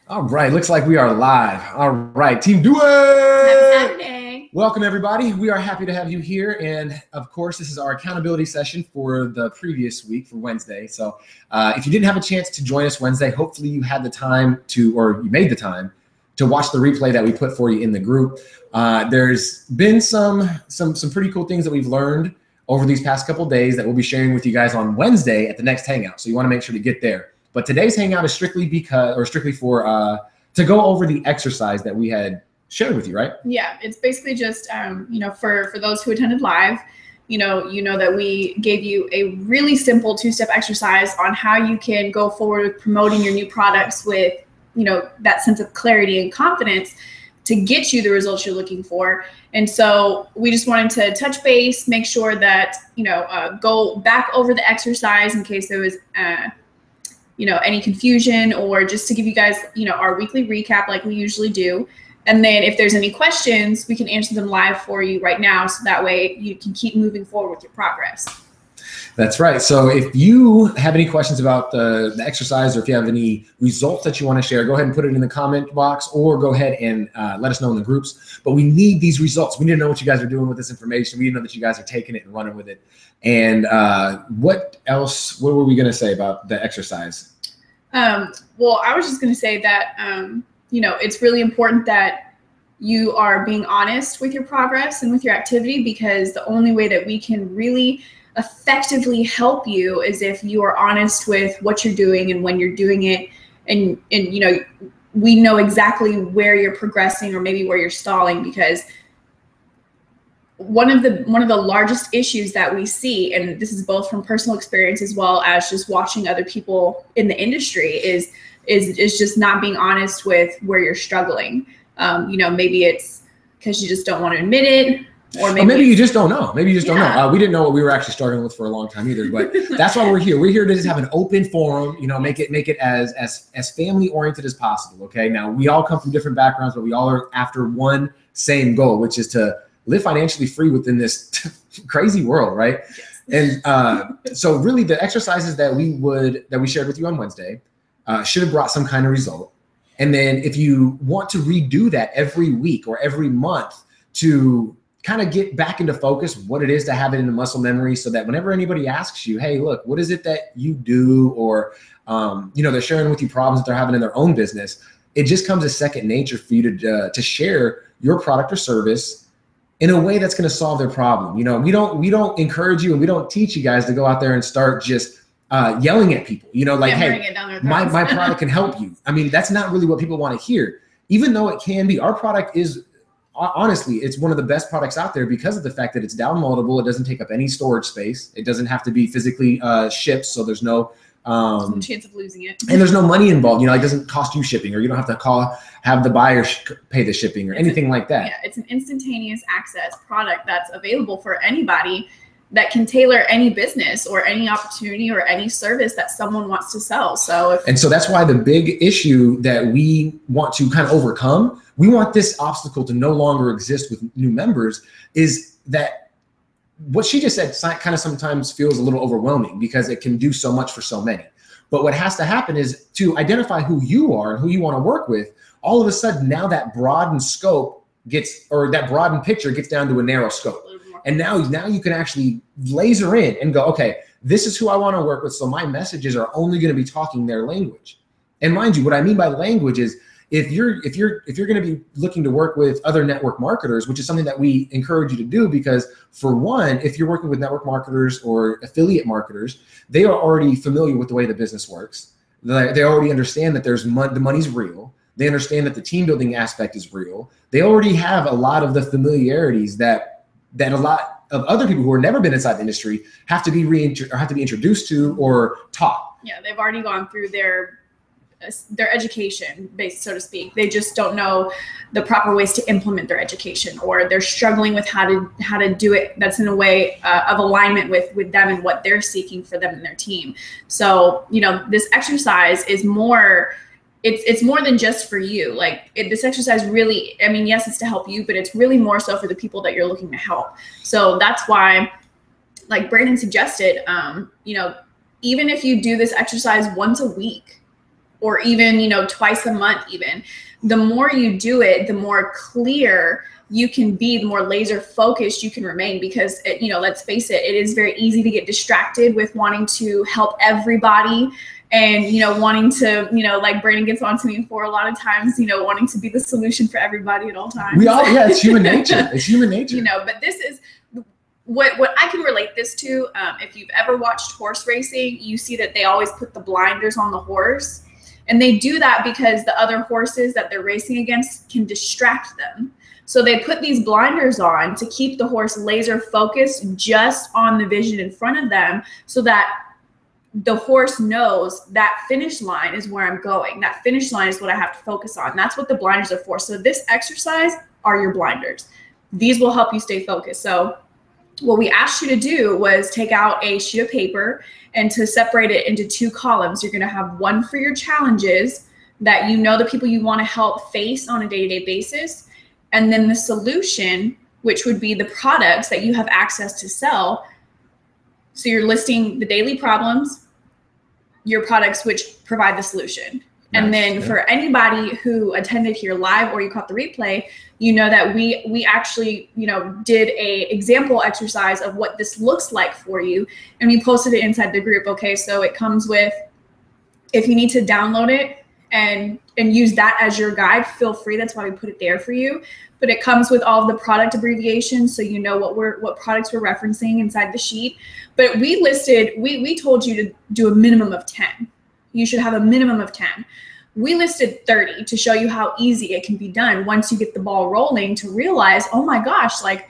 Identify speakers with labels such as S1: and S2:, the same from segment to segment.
S1: All right, looks like we are live. All right, Team
S2: Happy
S1: DO-WIT!
S2: Saturday.
S1: Welcome, everybody. We are happy to have you here. And of course, this is our accountability session for the previous week for Wednesday. So if you didn't have a chance to join us Wednesday, hopefully you had the time to, or you made the time to watch the replay that we put for you in the group. There's been some pretty cool things that we've learned over these past couple of days that we'll be sharing with you guys on Wednesday at the next hangout. So you want to make sure to get there. But today's hangout is strictly for to go over the exercise that we had shared with you, right?
S2: Yeah, it's basically just for those who attended live, you know that we gave you a really simple 2-step exercise on how you can go forward with promoting your new products with that sense of clarity and confidence to get you the results you're looking for. And so we just wanted to touch base, make sure that go back over the exercise in case there was any confusion, or just to give you guys, our weekly recap like we usually do. And then if there's any questions, we can answer them live for you right now. So that way you can keep moving forward with your progress.
S1: That's right. So if you have any questions about the exercise, or if you have any results that you want to share, go ahead and put it in the comment box, or go ahead and let us know in the groups. But we need these results. We need to know what you guys are doing with this information. We need to know that you guys are taking it and running with it. And what else? What were we going to say about the exercise?
S2: Well, I was just going to say that, it's really important that you are being honest with your progress and with your activity, because the only way that we can really effectively help you is if you are honest with what you're doing and when you're doing it. And we know exactly where you're progressing or maybe where you're stalling, because one of the largest issues that we see, and this is both from personal experience as well as just watching other people in the industry, is just not being honest with where you're struggling. Maybe it's because you just don't want to admit it, or
S1: maybe you just don't know. Maybe you just don't know. We didn't know what we were actually struggling with for a long time either. But that's why we're here. We're here to just have an open forum. Make it as family oriented as possible. Okay. Now we all come from different backgrounds, but we all are after one same goal, which is to live financially free within this crazy world, right? Yes. And so really the exercises that we shared with you on Wednesday should have brought some kind of result. And then if you want to redo that every week or every month to kind of get back into focus what it is to have it in the muscle memory, so that whenever anybody asks you, hey, look, what is it that you do? Or, they're sharing with you problems that they're having in their own business, it just comes as second nature for you to share your product or service in a way that's going to solve their problem. We don't encourage you, and we don't teach you guys to go out there and start just yelling at people, hey, my product can help you. I mean, that's not really what people want to hear, even though it can be. Our product is, honestly, it's one of the best products out there because of the fact that it's downloadable. It doesn't take up any storage space. It doesn't have to be physically shipped. So there's no
S2: chance of losing it.
S1: And there's no money involved. It doesn't cost you shipping, or you don't have to have the buyer pay the shipping or anything like that.
S2: Yeah, it's an instantaneous access product that's available for anybody that can tailor any business or any opportunity or any service that someone wants to sell. So
S1: that's why the big issue that we want to kind of overcome, we want this obstacle to no longer exist with new members, is that what she just said kind of sometimes feels a little overwhelming because it can do so much for so many. But what has to happen is to identify who you are and who you want to work with. All of a sudden, now that broadened scope that broadened picture gets down to a narrow scope. And now you can actually laser in and go, okay, this is who I want to work with. So my messages are only going to be talking their language. And mind you, what I mean by language is if you're going to be looking to work with other network marketers, which is something that we encourage you to do, because for one, if you're working with network marketers or affiliate marketers, they are already familiar with the way the business works. They already understand that the money's real. They understand that the team building aspect is real. They already have a lot of the familiarities that a lot of other people who have never been inside the industry have to be introduced to or taught.
S2: Yeah, they've already gone through their education base, so to speak. They just don't know the proper ways to implement their education, or they're struggling with how to do it that's in a way of alignment with them and what they're seeking for them and their team. So this exercise is more, it's more than just for you. This exercise really, I mean, yes, it's to help you, but it's really more so for the people that you're looking to help. So that's why, like Brandon suggested, even if you do this exercise once a week, or even, you know, twice a month even. The more you do it, the more clear you can be, the more laser focused you can remain, because you know, let's face it, it is very easy to get distracted with wanting to help everybody and, you know, wanting to, you know, like Brandon gets on to me for a lot of times, you know, wanting to be the solution for everybody at all times.
S1: We all, yeah, it's human nature. It's human nature.
S2: You know, but this is what I can relate this to. If you've ever watched horse racing, you see that they always put the blinders on the horse, and they do that because the other horses that they're racing against can distract them. So they put these blinders on to keep the horse laser focused just on the vision in front of them, so that the horse knows that finish line is where I'm going. That finish line is what I have to focus on. That's what the blinders are for. So this exercise are your blinders. These will help you stay focused. So what we asked you to do was take out a sheet of paper and to separate it into 2 columns. You're going to have one for your challenges that you know the people you want to help face on a day-to-day basis, and then the solution, which would be the products that you have access to sell. So you're listing the daily problems, your products which provide the solution. Nice. And then for anybody who attended here live or you caught the replay, you know that we actually, you know, did a example exercise of what this looks like for you, and we posted it inside the group. Okay, so it comes with, if you need to download it and use that as your guide, feel free. That's why we put it there for you. But it comes with all of the product abbreviations, so you know what products we're referencing inside the sheet. But we listed, we told you to do a minimum of 10. You should have a minimum of 10. We listed 30 to show you how easy it can be done once you get the ball rolling, to realize, oh my gosh, like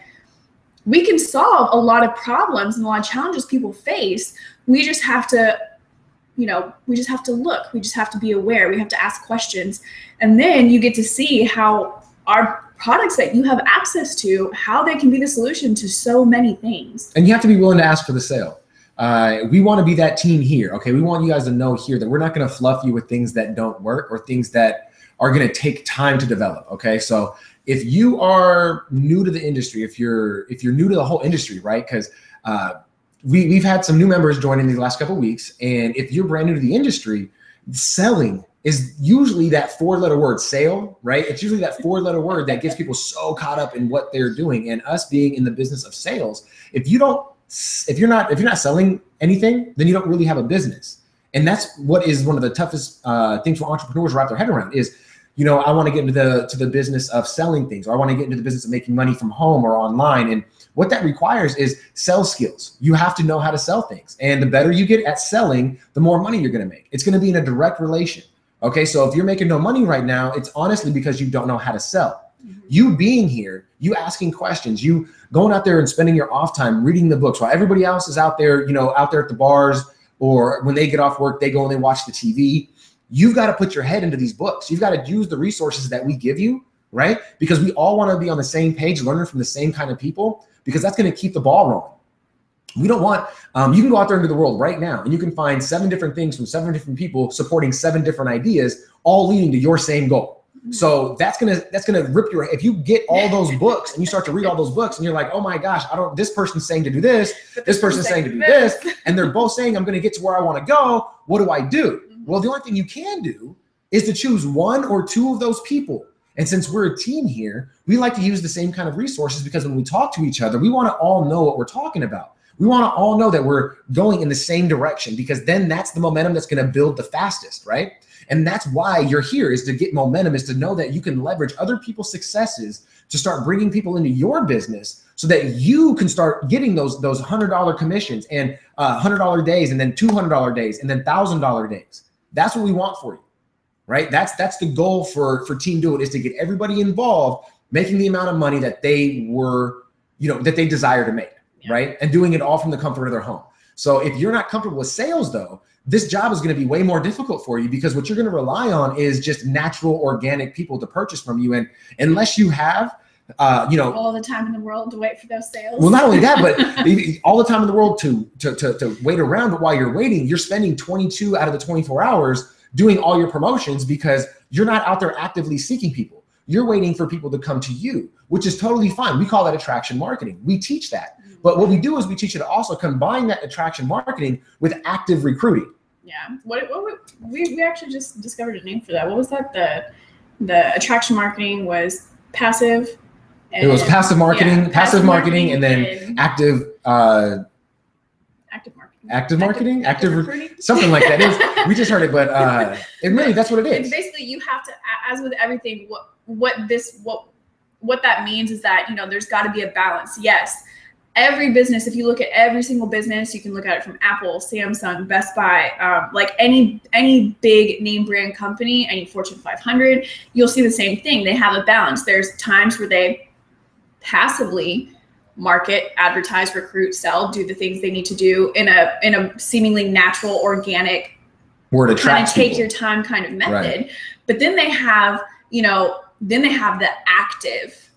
S2: we can solve a lot of problems and a lot of challenges people face. We just have to, you know, we just have to look. We just have to be aware. We have to ask questions. And then you get to see how our products that you have access to, how they can be the solution to so many things. And
S1: you have to be willing to ask for the sale. We want to be that team here. Okay. We want you guys to know here that we're not going to fluff you with things that don't work or things that are going to take time to develop. Okay. So if you are new to the industry, if you're new to the whole industry, right? Because we've had some new members join in these last couple of weeks. And if you're brand new to the industry, selling is usually that 4-letter word, sale, right? It's usually that 4-letter word that gets people so caught up in what they're doing. And us being in the business of sales, if you're not selling anything, then you don't really have a business. And that's what is one of the toughest things for entrepreneurs to wrap their head around is, you know, I want to get into the business of selling things, or I want to get into the business of making money from home or online. And what that requires is sales skills. You have to know how to sell things. And the better you get at selling, the more money you're going to make. It's going to be in a direct relation. Okay. So if you're making no money right now, it's honestly because you don't know how to sell. You being here, you asking questions, you going out there and spending your off time reading the books while everybody else is out there, you know, out there at the bars, or when they get off work, they go and they watch the TV. You've got to put your head into these books. You've got to use the resources that we give you, right? Because we all want to be on the same page, learning from the same kind of people, because that's going to keep the ball rolling. We don't want, you can go out there into the world right now and you can find 7 different things from 7 different people supporting 7 different ideas, all leading to your same goal. So that's gonna rip your, if you get all those books and you start to read all those books and you're like, oh my gosh, this person's saying to do this, this person's saying to do this, and they're both saying I'm gonna get to where I want to go. What do I do? Well, the only thing you can do is to choose 1 or 2 of those people. And since we're a team here, we like to use the same kind of resources, because when we talk to each other, we want to all know what we're talking about. We want to all know that we're going in the same direction, because then that's the momentum that's going to build the fastest, right? And that's why you're here, is to get momentum, is to know that you can leverage other people's successes to start bringing people into your business, so that you can start getting those $100 commissions and $100 days, and then $200 days, and then $1,000 days. That's what we want for you, right? That's the goal for Team Do It, is to get everybody involved, making the amount of money that they were, you know, that they desire to make, right? And doing it all from the comfort of their home. So if you're not comfortable with sales though, this job is going to be way more difficult for you, because what you're going to rely on is just natural, organic people to purchase from you. And unless you have, you know,
S2: all the time in the world to wait for those sales.
S1: Well, not only that, but all the time in the world to wait around. But while you're waiting, you're spending 22 out of the 24 hours doing all your promotions, because you're not out there actively seeking people. You're waiting for people to come to you, which is totally fine. We call that attraction marketing. We teach that. But what we do is we teach you to also combine that attraction marketing with active recruiting.
S2: Yeah. We actually just discovered a name for that. What was that? The attraction marketing was passive.
S1: It was passive marketing, passive marketing, and then active marketing, recruiting, something like that. We just heard it, but it really, that's what it is.
S2: It's basically, you have to, as with everything, what that means is that, you know, there's got to be a balance. Yes. Every business, if you look at every single business, you can look at it from Apple, Samsung, Best Buy, like any big name brand company, any Fortune 500, you'll see the same thing. They have a balance. There's times where they passively market, advertise, recruit, sell, do the things they need to do in a seemingly natural, organic, kind of take your time kind of method. Right. But then they have, you know, the active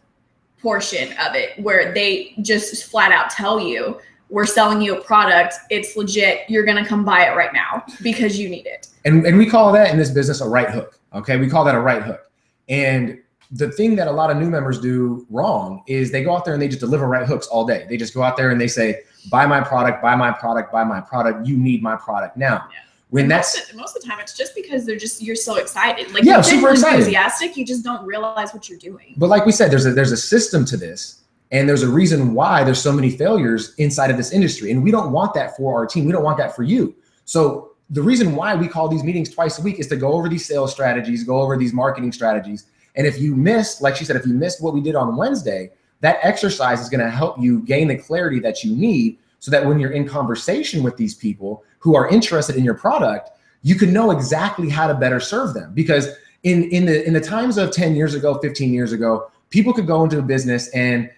S2: portion of it where they just flat out tell you, we're selling you a product, it's legit, you're gonna come buy it right now because you need it.
S1: And we call that in this business a right hook. Okay, we call that a right hook. And the thing that a lot of new members do wrong is they go out there and they just deliver right hooks all day. They just go out there and they say, buy my product, buy my product, buy my product, you need my product now. Yeah. When
S2: most of the time it's just because you're so excited. Like,
S1: yeah, super excited,
S2: enthusiastic, you just don't realize what you're doing.
S1: But like we said, there's a system to this, and there's a reason why there's so many failures inside of this industry. And we don't want that for our team. We don't want that for you. So the reason why we call these meetings twice a week is to go over these sales strategies, go over these marketing strategies. And if you missed, like she said, if you missed what we did on Wednesday, that exercise is going to help you gain the clarity that you need so that when you're in conversation with these people who are interested in your product, you can know exactly how to better serve them. Because in the times of 10 years ago, 15 years ago, people could go into a business and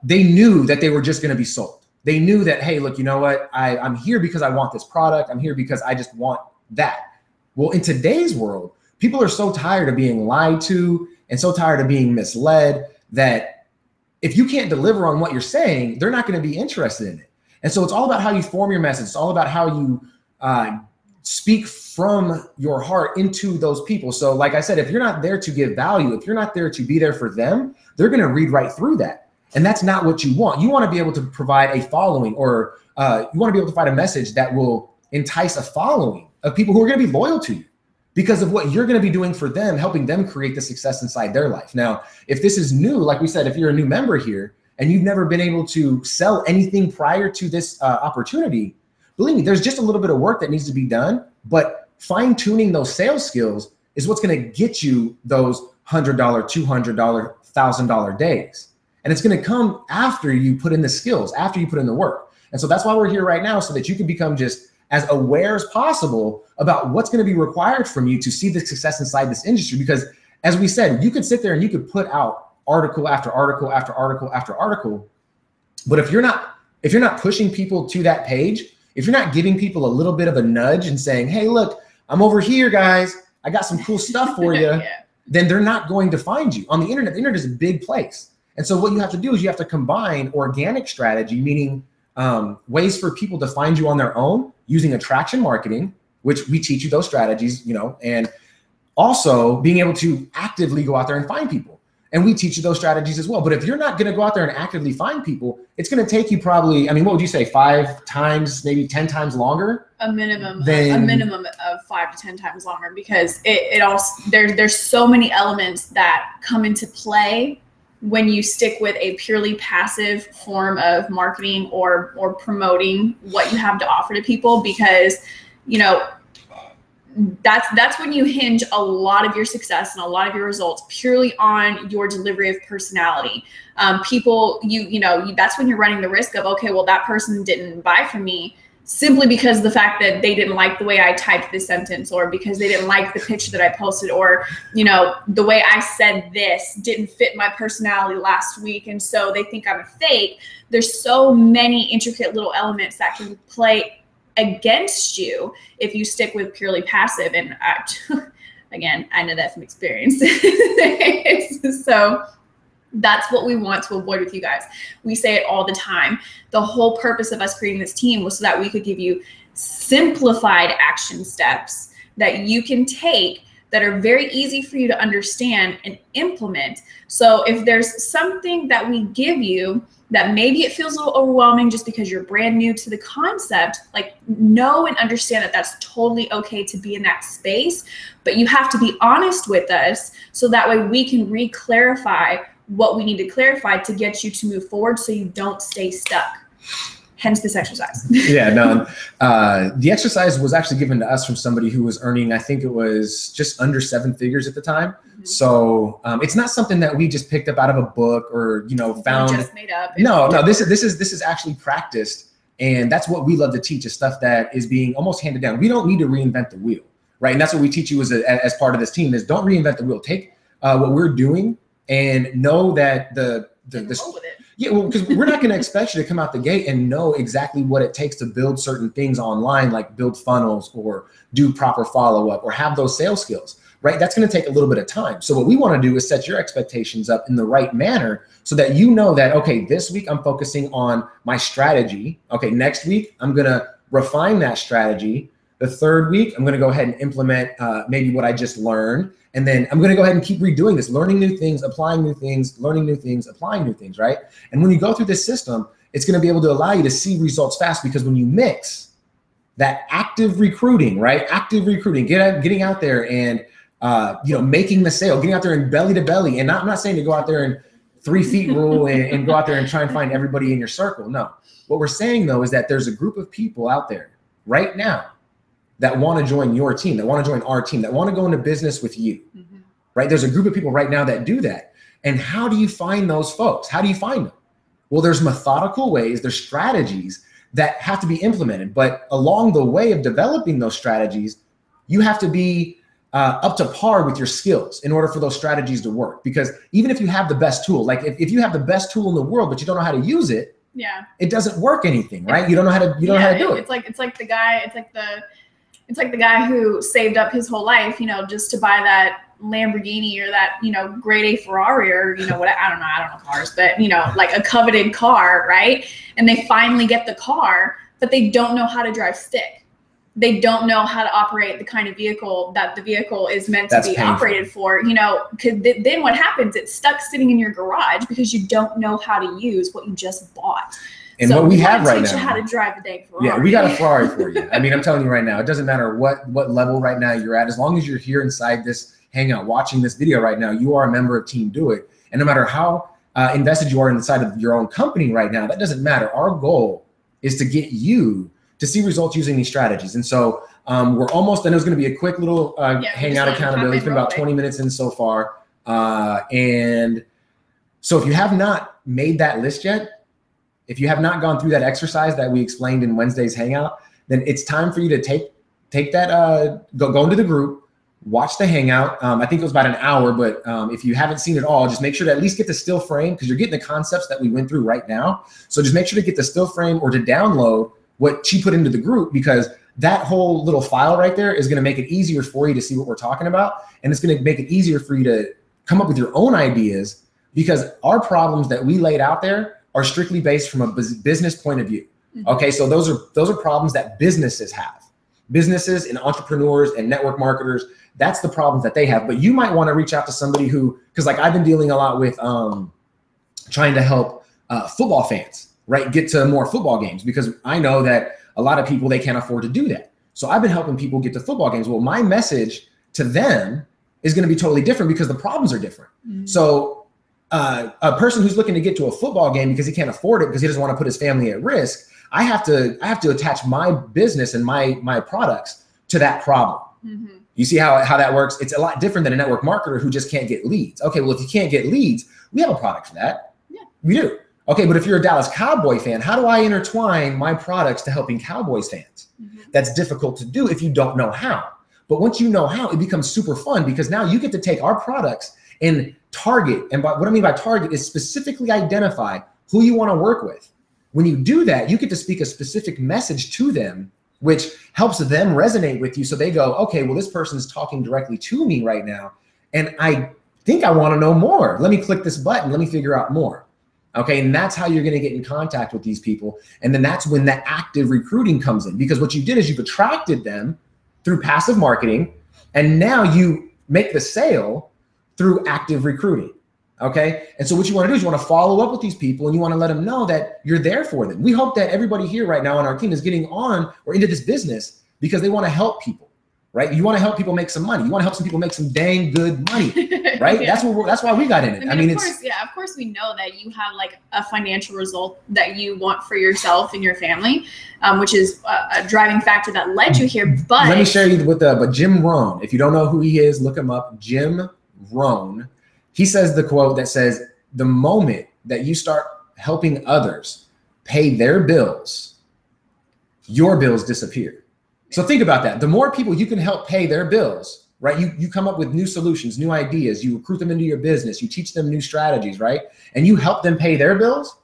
S1: they knew that they were just going to be sold. They knew that, hey, look, you know what? I'm here because I want this product. I'm here because I just want that. Well, in today's world, people are so tired of being lied to and so tired of being misled that if you can't deliver on what you're saying, they're not going to be interested in it. And so it's all about how you form your message. It's all about how you speak from your heart into those people. So like I said, if you're not there to give value, if you're not there to be there for them, they're going to read right through that. And that's not what you want. You want to be able to provide a following, or you want to be able to provide a message that will entice a following of people who are going to be loyal to you because of what you're going to be doing for them, helping them create the success inside their life. Now, if this is new, like we said, if you're a new member here and you've never been able to sell anything prior to this opportunity, believe me, there's just a little bit of work that needs to be done, but fine tuning those sales skills is what's going to get you those $100, $200, $1,000 days. And it's going to come after you put in the skills, after you put in the work. And so that's why we're here right now, so that you can become just as aware as possible about what's going to be required from you to see the success inside this industry. Because as we said, you could sit there and you could put out article after article after article after article. But if you're not pushing people to that page, if you're not giving people a little bit of a nudge and saying, hey, look, I'm over here, guys, I got some cool stuff for you, yeah, then they're not going to find you. On the internet is a big place. And so what you have to do is you have to combine organic strategy, meaning ways for people to find you on their own using attraction marketing, which we teach you those strategies, you know, and also being able to actively go out there and find people. And we teach you those strategies as well. But if you're not going to go out there and actively find people, it's going to take you probably, I mean, what would you say, 5 times, maybe 10 times longer?
S2: A minimum of 5 to 10 times longer, because it also, there's so many elements that come into play when you stick with a purely passive form of marketing or promoting what you have to offer to people, because, you know, that's when you hinge a lot of your success and a lot of your results purely on your delivery of personality. People, that's when you're running the risk of, okay, well, that person didn't buy from me simply because of the fact that they didn't like the way I typed this sentence, or because they didn't like the picture that I posted, or, you know, the way I said this didn't fit my personality last week, and so they think I'm a fake. There's so many intricate little elements that can play against you if you stick with purely passive. And again, I know that from experience. So that's what we want to avoid with you guys. We say it all the time. The whole purpose of us creating this team was so that we could give you simplified action steps that you can take that are very easy for you to understand and implement. So if there's something that we give you that maybe it feels a little overwhelming just because you're brand new to the concept, like know and understand that that's totally okay to be in that space, but you have to be honest with us so that way we can re-clarify what we need to clarify to get you to move forward so you don't stay stuck. Hence this exercise.
S1: Yeah, no, the exercise was actually given to us from somebody who was earning, I think it was just under 7 figures at the time. Mm-hmm. So it's not something that we just picked up out of a book or, you know, found.
S2: Just made up.
S1: No, this is actually practiced. And that's what we love to teach, is stuff that is being almost handed down. We don't need to reinvent the wheel, right? And that's what we teach you as part of this team, is don't reinvent the wheel. Take what we're doing and know that the roll with it. Yeah, well, because we're not going to expect you to come out the gate and know exactly what it takes to build certain things online, like build funnels or do proper follow-up or have those sales skills, right? That's going to take a little bit of time. So what we want to do is set your expectations up in the right manner so that you know that, okay, this week I'm focusing on my strategy. Okay, next week I'm going to refine that strategy. The third week, I'm going to go ahead and implement maybe what I just learned. And then I'm going to go ahead and keep redoing this, learning new things, applying new things, learning new things, applying new things, right? And when you go through this system, it's going to be able to allow you to see results fast, because when you mix that active recruiting, right? Active recruiting, getting out there and, you know, making the sale, getting out there and belly to belly. And I'm not saying to go out there and 3 feet rule and go out there and try and find everybody in your circle. No, what we're saying though is that there's a group of people out there right now that want to join your team, that want to join our team, that want to go into business with you, right? There's a group of people right now that do that. And how do you find those folks? How do you find them? Well, there's methodical ways, there's strategies that have to be implemented. But along the way of developing those strategies, you have to be up to par with your skills in order for those strategies to work. Because even if you have the best tool, like if you have the best tool in the world, but you don't know how to use it, it doesn't work anything, right? You don't know how to, you don't know how to do it.
S2: It's like the guy who saved up his whole life, you know, just to buy that Lamborghini or that, you know, grade A Ferrari or, you know, what, I don't know cars, but, you know, like a coveted car, right? And they finally get the car, but they don't know how to drive stick. They don't know how to operate the kind of vehicle that the vehicle is meant to be operated for, you know, because then what happens? It's stuck sitting in your garage because you don't know how to use what you just bought.
S1: And so what we have right now,
S2: teach you how to drive the dang Ferrari.
S1: Yeah, we got a Ferrari for you. I mean, I'm telling you right now, it doesn't matter what level right now you're at. As long as you're here inside this hangout, watching this video right now, you are a member of Team Do-It. And no matter how invested you are inside of your own company right now, that doesn't matter. Our goal is to get you to see results using these strategies. And so we're almost, and it was going to be a quick little hangout accountability. It's been about 20 minutes in so far. And so if you have not made that list yet, if you have not gone through that exercise that we explained in Wednesday's hangout, then it's time for you to take that, go into the group, watch the hangout. I think it was about an hour, but if you haven't seen it all, just make sure to at least get the still frame, because you're getting the concepts that we went through right now. So just make sure to get the still frame or to download what she put into the group, because that whole little file right there is going to make it easier for you to see what we're talking about. And it's going to make it easier for you to come up with your own ideas, because our problems that we laid out there are strictly based from a business point of view. Okay, so those are problems that businesses have. Businesses and entrepreneurs and network marketers, that's the problems that they have. But you might want to reach out to somebody who, because like I've been dealing a lot with trying to help football fans, right, get to more football games, because I know that a lot of people, they can't afford to do that. So I've been helping people get to football games. Well, my message to them is going to be totally different because the problems are different. So a person who's looking to get to a football game because he can't afford it, because he doesn't want to put his family at risk, I have to attach my business and my products to that problem. You see how that works? It's a lot different than a network marketer who just can't get leads. Okay, well, if you can't get leads, we have a product for that. Yeah, we do. Okay, but if you're a Dallas Cowboy fan, how do I intertwine my products to helping Cowboys fans? That's difficult to do if you don't know how. But once you know how, it becomes super fun, because now you get to take our products and target. And what I mean by target is specifically identify who you want to work with. When you do that, you get to speak a specific message to them, which helps them resonate with you. So they go, okay, well, this person's talking directly to me right now, and I think I want to know more. Let me click this button. Let me figure out more. Okay, and that's how you're going to get in contact with these people. And then that's when the active recruiting comes in, because what you did is you've attracted them through passive marketing, and now you make the sale through active recruiting. Okay. And so what you want to do is you want to follow up with these people and you want to let them know that you're there for them. We hope that everybody here right now on our team is getting on or into this business because they want to help people, right? You want to help people make some money. You want to help some people make some dang good money, right?
S2: Yeah.
S1: That's why we got in it. I mean,
S2: of course we know that you have like a financial result that you want for yourself and your family, which is a driving factor that led you here. But
S1: let me share you with but Jim Rohn. If you don't know who he is, look him up. Jim Rohn. He says the quote that says, the moment that you start helping others pay their bills, your bills disappear. So think about that. The more people you can help pay their bills, right? You come up with new solutions, new ideas, you recruit them into your business, you teach them new strategies, right? And you help them pay their bills,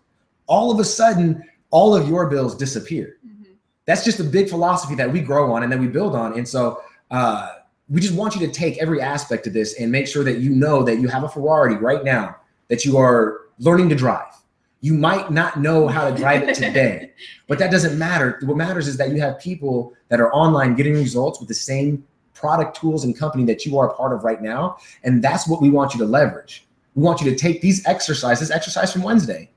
S1: all of a sudden, all of your bills disappear. Mm-hmm. That's just a big philosophy that we grow on and that we build on. And so, we just want you to take every aspect of this and make sure that you know that you have a Ferrari right now that you are learning to drive. You might not know how to drive it today, but that doesn't matter. What matters is that you have people that are online getting results with the same product, tools, and company that you are a part of right now. And that's what we want you to leverage. We want you to take these exercises, exercise from Wednesday,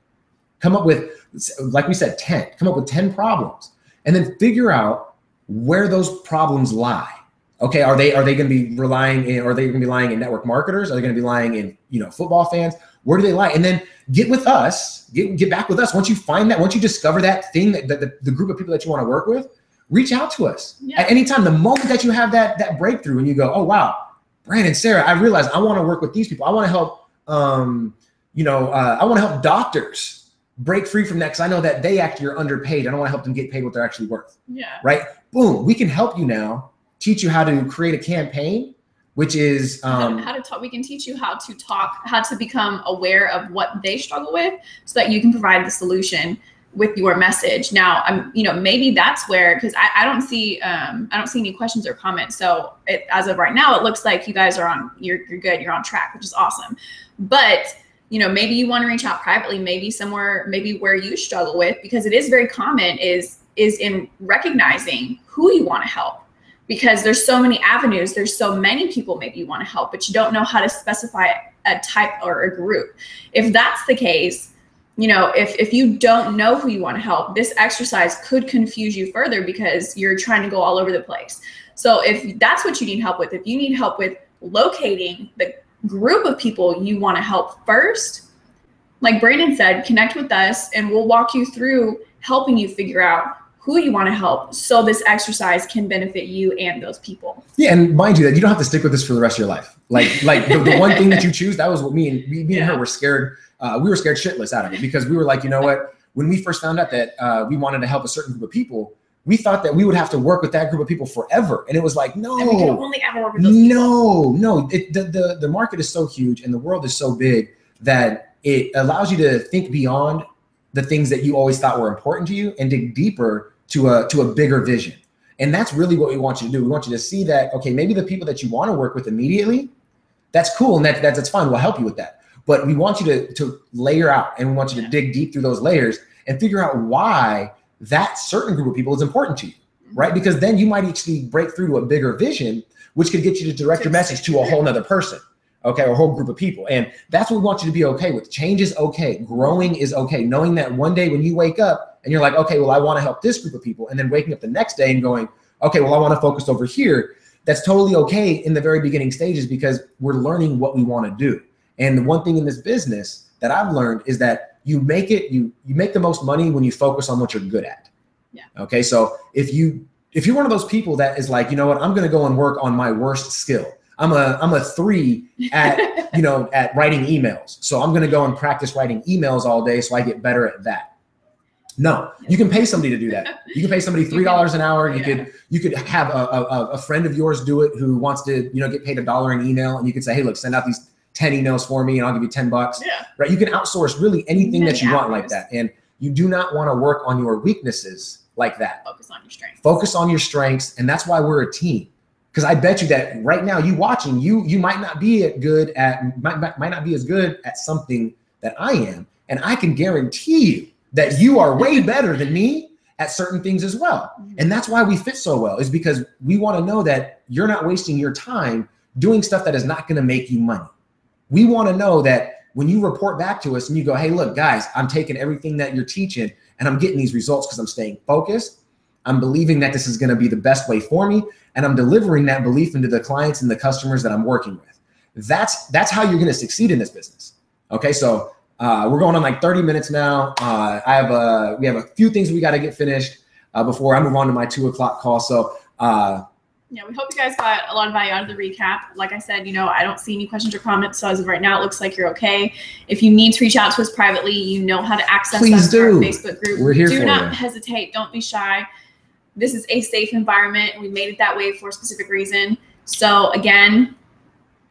S1: come up with, like we said, 10, come up with 10 problems, and then figure out where those problems lie. Okay, are they going to be lying in network marketers? Are they going to be lying in, football fans? Where do they lie? And then get with us, get back with us. Once you find that, once you discover that thing, that the group of people that you want to work with, reach out to us at any time. The moment that you have that breakthrough and you go, oh, wow, Brandon, Sarah, I realized I want to work with these people. I want to help, I want to help doctors break free from that because I know that they actually are underpaid. I don't want to help them get paid what they're actually worth. Yeah. Right? Boom, we can help you now. Teach you how to create a campaign, which is
S2: how to talk. We can teach you how to become aware of what they struggle with, so that you can provide the solution with your message. Now, maybe that's where, because I don't see any questions or comments. So as of right now, it looks like you guys are you're good. You're on track, which is awesome. But maybe you want to reach out privately, maybe where you struggle with, because it is very common is in recognizing who you want to help. Because there's so many avenues, there's so many people maybe you want to help, but you don't know how to specify a type or a group. If that's the case, if you don't know who you want to help, this exercise could confuse you further because you're trying to go all over the place. So if that's what you need help with, if you need help with locating the group of people you want to help first, like Brandon said, connect with us and we'll walk you through helping you figure out who you want to help so this exercise can benefit you and those people.
S1: Yeah, and mind you that you don't have to stick with this for the rest of your life. Like the one thing that you choose, that was what me and her were scared. We were scared shitless out of it because we were like, you know what? When we first found out that we wanted to help a certain group of people, we thought that we would have to work with that group of people forever. And it was like, no.
S2: And we can only ever work with those people.
S1: No. The market is so huge and the world is so big that it allows you to think beyond the things that you always thought were important to you and dig deeper to a bigger vision. And that's really what we want you to do. We want you to see that, okay, maybe the people that you want to work with immediately, that's cool. And that's fine. We'll help you with that. But we want you to layer out and we want you to dig deep through those layers and figure out why that certain group of people is important to you, right? Because then you might actually break through to a bigger vision, which could get you to direct your message to a whole nother person. Okay, or a whole group of people. And that's what we want you to be okay with. Change is okay. Growing is okay. Knowing that one day when you wake up and you're like, okay, well, I want to help this group of people. And then waking up the next day and going, okay, well, I want to focus over here. That's totally okay in the very beginning stages because we're learning what we want to do. And the one thing in this business that I've learned is that you make the most money when you focus on what you're good at. Yeah. Okay, so if you're one of those people that is like, you know what, I'm going to go and work on my worst skill. I'm a 3 at, at writing emails. So I'm going to go and practice writing emails all day so I get better at that. No, you can pay somebody to do that. You can pay somebody $3 an hour. You could have a friend of yours do it who wants to, get paid $1 an email. And you could say, hey, look, send out these 10 emails for me and I'll give you $10. Yeah. Right. You can outsource really anything that you want like that. And you do not want to work on your weaknesses like that.
S2: Focus on your strengths.
S1: Focus on your strengths. And that's why we're a team. Because I bet you that right now you watching, you might not be as good at something that I am. And I can guarantee you that you are way better than me at certain things as well. And that's why we fit so well, is because we want to know that you're not wasting your time doing stuff that is not going to make you money. We want to know that when you report back to us and you go, hey, look, guys, I'm taking everything that you're teaching and I'm getting these results because I'm staying focused. I'm believing that this is going to be the best way for me. And I'm delivering that belief into the clients and the customers that I'm working with. That's how you're going to succeed in this business. Okay, so we're going on like 30 minutes now. We have a few things we got to get finished before I move on to my 2 o'clock call. So
S2: yeah, we hope you guys got a lot of value out of the recap. Like I said, I don't see any questions or comments. So as of right now, it looks like you're okay. If you need to reach out to us privately, you know how to access us through our Facebook group.
S1: We're here for you.
S2: Do not hesitate. Don't be shy. This is a safe environment. We made it that way for a specific reason. So again,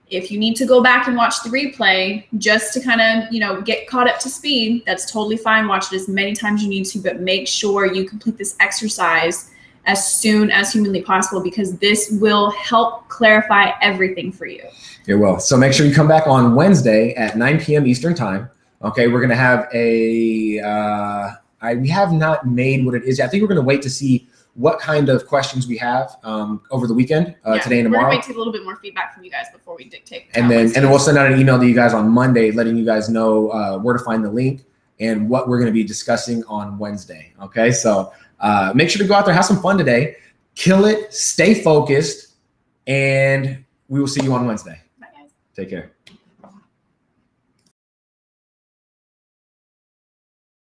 S2: if you need to go back and watch the replay just to kind of, get caught up to speed, that's totally fine. Watch it as many times as you need to, but make sure you complete this exercise as soon as humanly possible, because this will help clarify everything for you.
S1: It will. So make sure you come back on Wednesday at 9 p.m. Eastern time. Okay, we're going to have we have not made what it is yet. I think we're going to wait to see what kind of questions we have over the weekend, today and tomorrow.
S2: We're going to wait to get a little bit more feedback from you guys before we dictate.
S1: And then we'll send out an email to you guys on Monday, letting you guys know where to find the link and what we're going to be discussing on Wednesday. Okay, so make sure to go out there, have some fun today, kill it, stay focused, and we will see you on Wednesday.
S2: Bye, guys.
S1: Take care.